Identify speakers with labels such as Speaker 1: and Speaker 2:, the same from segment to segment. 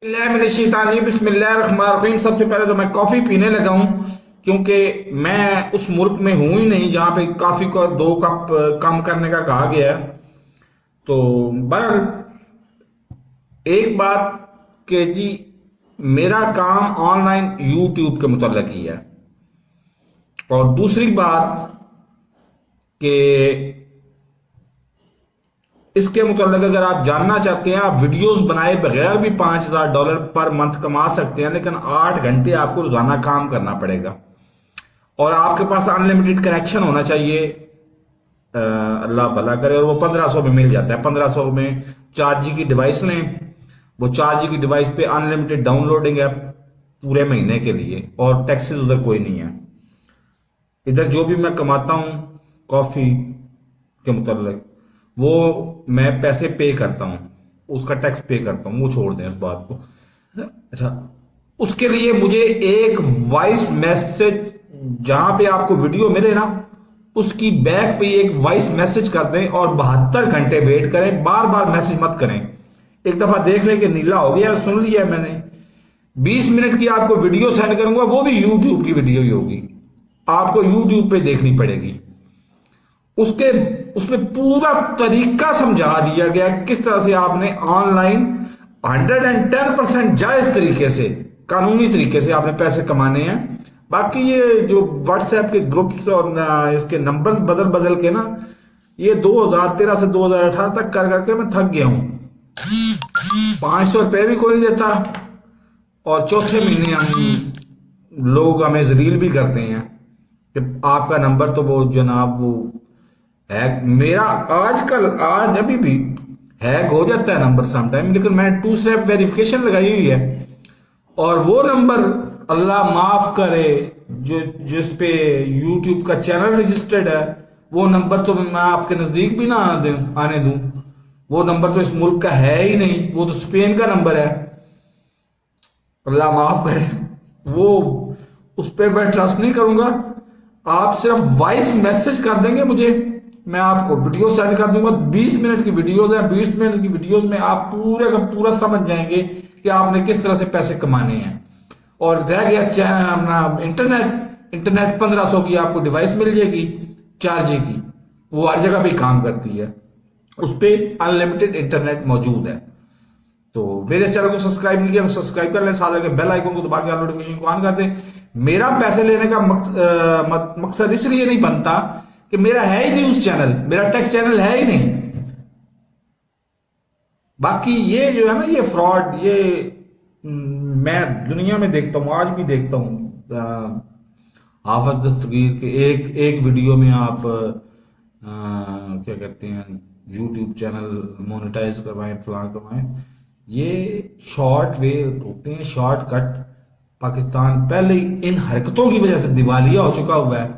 Speaker 1: بسم اللہ الرحمن الرحیم۔ سب سے پہلے تو میں کافی پینے لگا ہوں کیونکہ میں اس ملک میں ہوں ہی نہیں جہاں پہ کافی کو 2 کپ کم کرنے کا کہا گیا ہے۔ تو بہرحال ایک بات کہ جی میرا کام آن لائن یوٹیوب کے متعلق ہی ہے، اور دوسری بات کہ اس کے متعلق اگر آپ جاننا چاہتے ہیں، آپ ویڈیوز بنائے بغیر بھی $5000 پر منتھ کما سکتے ہیں، لیکن 8 گھنٹے آپ کو روزانہ کام کرنا پڑے گا، اور آپ کے پاس انلمیٹڈ کنیکشن ہونا چاہیے۔ اللہ بھلا کرے، اور وہ 1500 میں مل جاتا ہے۔ 1500 میں 4G کی ڈیوائس لیں، وہ 4G کی ڈیوائس پہ انلمیٹڈ ڈاؤن لوڈنگ ہے پورے مہینے کے لیے، اور ٹیکسز ادھر کوئی نہیں ہے۔ ادھر جو بھی میں کماتا ہوں کافی کے متعلق، وہ میں پیسے پے کرتا ہوں، اس کا ٹیکس پے کرتا ہوں، وہ چھوڑ دیں اس بات کو۔ اچھا، اس کے لیے مجھے ایک وائس میسج، جہاں پہ آپ کو ویڈیو ملے نا اس کی بیک پہ ایک وائس میسج کر دیں، اور 72 گھنٹے ویٹ کریں، بار بار میسج مت کریں۔ ایک دفعہ دیکھ لیں کہ نیلا ہو گیا، سن لیا میں نے، 20 منٹ کی آپ کو ویڈیو سینڈ کروں گا، وہ بھی یوٹیوب کی ویڈیو ہی ہوگی، آپ کو یوٹیوب پہ دیکھنی پڑے گی۔ اس میں پورا طریقہ سمجھا دیا گیا کس طرح سے آپ نے آن لائن 110% جائز طریقے سے، قانونی طریقے سے آپ نے پیسے کمانے ہیں۔ باقی یہ جو واٹس ایپ کے گروپس اور اس کے نمبرز بدل کے نا، یہ 2013 سے 2018 تک کر کے میں تھک گیا ہوں۔ 500 روپے بھی کوئی نہیں دیتا، اور چوتھے مہینے ہم لوگ ہمیں ذلیل بھی کرتے ہیں کہ آپ کا نمبر تو وہ جناب وہ ہیک، میرا آج ابھی بھی ہیک ہو جاتا ہے نمبر سم ٹائم، لیکن میں 2 اسٹیپ ویریفیکیشن لگائی ہوئی ہے، اور وہ نمبر اللہ معاف کرے جس پہ یوٹیوب کا چینل رجسٹرڈ ہے، وہ نمبر تو میں آپ کے نزدیک بھی نہ آنے دوں۔ وہ نمبر تو اس ملک کا ہے ہی نہیں، وہ تو اسپین کا نمبر ہے، اللہ معاف کرے۔ وہ اس پہ میں ٹرسٹ نہیں کروں گا۔ آپ صرف وائس میسج کر دیں گے مجھے، میں آپ کو ویڈیو سینڈ کر دوں گا۔ 20 منٹ کی ویڈیوز ہیں، 20 منٹ کی ویڈیوز میں آپ پورے کا پورا سمجھ جائیں گے کہ آپ نے کس طرح سے پیسے کمانے ہیں۔ اور رہ گیا انٹرنیٹ 1500 کی آپ کو ڈیوائس مل جائے گی 4G کی، وہ ہر جگہ پہ کام کرتی ہے، اس پہ انلمیٹڈ انٹرنیٹ موجود ہے۔ تو میرے چینل کو سبسکرائب نہیں کیا تو سبسکرائب کر لیں، ساتھ لگے بیل آئیکن کو دبا کے نوٹیفیکیشن کو آن کر دیں۔ میرا پیسے لینے کا مقصد اس لیے نہیں بنتا کہ میرا ہے ہی نہیں اس چینل، میرا ٹیک چینل ہے ہی نہیں۔ باقی یہ جو ہے نا، یہ فراڈ، یہ میں دنیا میں دیکھتا ہوں، آج بھی دیکھتا ہوں۔ حافظ دستگیر کے ایک ویڈیو میں آپ کیا کہتے ہیں، یوٹیوب چینل مونیٹائز کروائیں، فلاں کروائیں، یہ شارٹ وے ہوتے ہیں، شارٹ کٹ۔ پاکستان پہلے ان حرکتوں کی وجہ سے دیوالیہ ہو چکا ہوا ہے،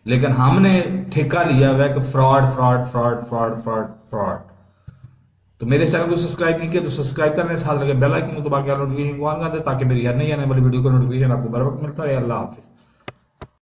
Speaker 1: لیکن ہم نے ٹھیکہ لیا ہوا ہے کہ fraud fraud fraud fraud fraud fraud. تو میرے چینل کو سبسکرائب نہیں کیا تو سبسکرائب کرنے، ساتھ لگے بیل آئیکن کو دبا کے نوٹیفیکیشن کو آن کر دیں، تاکہ میری ہر نئی آنے والی ویڈیو کا نوٹیفیکیشن آپ کو بر وقت ملتا رہے۔ اللہ حافظ۔